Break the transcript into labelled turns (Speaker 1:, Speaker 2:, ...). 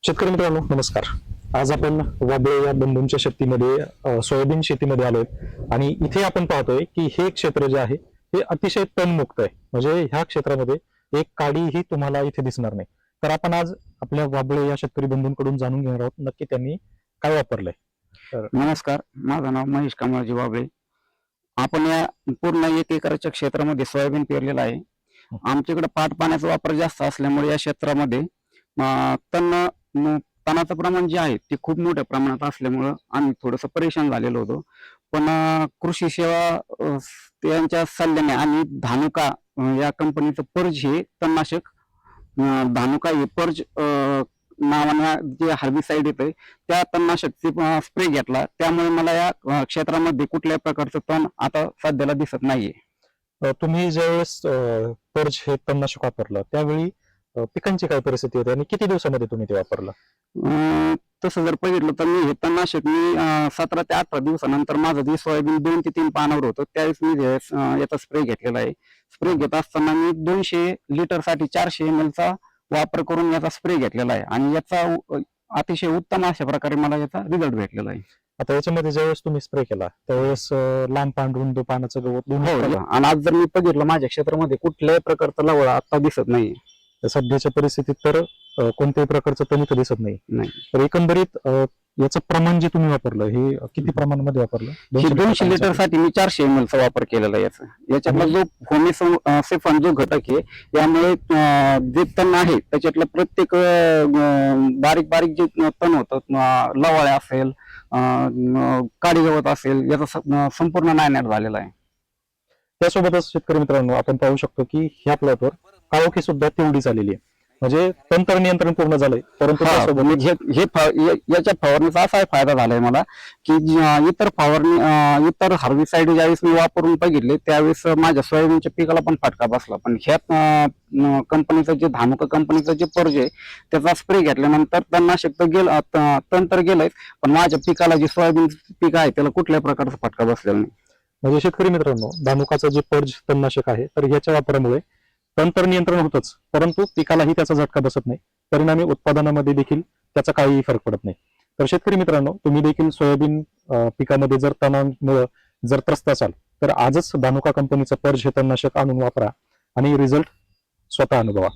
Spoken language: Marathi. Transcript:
Speaker 1: शेतकरी मित्रांनो नमस्कार. आज आपण वाबळे या बंधूंच्या शेतीमध्ये सोयाबीन शेतीमध्ये आलोय आणि इथे आपण पाहतोय की हे क्षेत्र जे आहे हे अतिशय तणमुक्त आहे. म्हणजे ह्या क्षेत्रामध्ये एक काडीही तुम्हाला इथे दिसणार नाही. तर आपण आज आपल्या वाबळे या शेतकरी बंधूंकडून जाणून घेणार आहोत नक्की त्यांनी काय वापरलंय. तर
Speaker 2: नमस्कार, माझं नाव महेश कामराजी वाबळे. आपण या पूर्ण 1 एकराच्या क्षेत्रामध्ये सोयाबीन पेरलेलं आहे. आमच्याकडे पाट पाण्याचा वापर जास्त असल्यामुळे या क्षेत्रामध्ये तणाचं प्रमाण जे आहे ते खूप मोठ्या प्रमाणात असल्यामुळं आम्ही थोडंसं परेशान झालेलो होतो. पण कृषी सेवा त्यांच्या सल्ल्याने आणि धानुका या कंपनीचं पर्ज हे तणनाशक, धानुका हे पर्ज नावानं जे हर्बिसाइड येतं त्या तणनाशकचे स्प्रे घेतला. त्यामुळे मला या क्षेत्रामध्ये कुठल्याही प्रकारचं तण आता सध्याला दिसत नाहीये.
Speaker 1: तुम्ही ज्यावेळेस पर्ज हे तणनाशक वापरलं त्यावेळी पिकांची काय परिस्थिती होती आणि किती दिवसामध्ये तुम्ही ते वापरलं?
Speaker 2: तसं जर बघितलं तर मी हे तणनाशक 17 ते 18 दिवसानंतर माझं जे सोयाबीन 2 ते 3 पानावर होतं त्यावेळेस मी याचा स्प्रे घेतलेला आहे. स्प्रे घेत असताना मी 200 लिटरसाठी 400 ml चा वापर करून याचा स्प्रे घेतलेला आहे आणि याचा अतिशय उत्तम अशा प्रकारे मला याचा रिझल्ट भेटलेला आहे.
Speaker 1: आता याच्यामध्ये ज्यावेळेस तुम्ही स्प्रे केला त्यावेळेस लांब पांढरून पानाचं गवत दोन्ही
Speaker 2: हो, आणि आज जर मी बघितलं माझ्या क्षेत्रामध्ये कुठल्याही प्रकारचा लवळा आता दिसत नाही.
Speaker 1: सध्याच्या परिस्थितीत तर कोणत्याही प्रकारचं तण इथं दिसत नाही.
Speaker 2: नाही
Speaker 1: तर एकंदरीत याचं प्रमाण जे तुम्ही वापरलं हे किती प्रमाणामध्ये वापरलं?
Speaker 2: हे 200 लिटर साठी मी 400 ml चा वापर केलेला आहे. याच्यातला जो फोमेसेफन जो घटक आहे यामुळे जे तण आहे त्याच्यातलं प्रत्येक बारीक बारीक जे तण होतं, लवाळ्या असेल, काडी गवत असेल, याचा संपूर्ण नायनाट झालेला आहे.
Speaker 1: त्यासोबतच शेतकरी मित्रांनो आपण पाहू शकतो की ह्या प्लॉटवर काळोखी सुद्धा तेवढीच आलेली आहे. म्हणजे तंत्र नियंत्रण पूर्ण झालंय. परंतु त्यासोबत
Speaker 2: याच्या फवारणीचा असा फायदा झालाय मला की इतर हर्बिसाइड ज्यावेळेस मी वापरून बघितले त्यावेळेस माझ्या सोयाबीनच्या पिकाला पण फटका बसला. पण ह्या कंपनीचं जे धानुका कंपनीचं जे पर्ज आहे त्याचा स्प्रे घेतल्यानंतर तणनाशक तर गेलं, तण तर गेलंय, पण माझ्या पिकाला जे सोयाबीन पीक आहे त्याला कुठल्याही प्रकारचा फटका बसलेला नाही.
Speaker 1: म्हणजे शेतकरी मित्रांनो धानुकाचं जे पर्ज तणनाशक आहे तर याच्या वापरामुळे तंत्र नियंत्रण होतच, परंतु पिकालाही त्याचा झटका बसत नाही. परिणामी उत्पादनामध्ये देखील त्याचा काहीही फरक पडत नाही. तर शेतकरी मित्रांनो तुम्ही देखील सोयाबीन पिकामध्ये जर तणामुळे जर त्रस्त असाल तर आजच धानुका कंपनीचं पर्ज हे तणनाशक आणून वापरा आणि रिझल्ट स्वतः अनुभवा.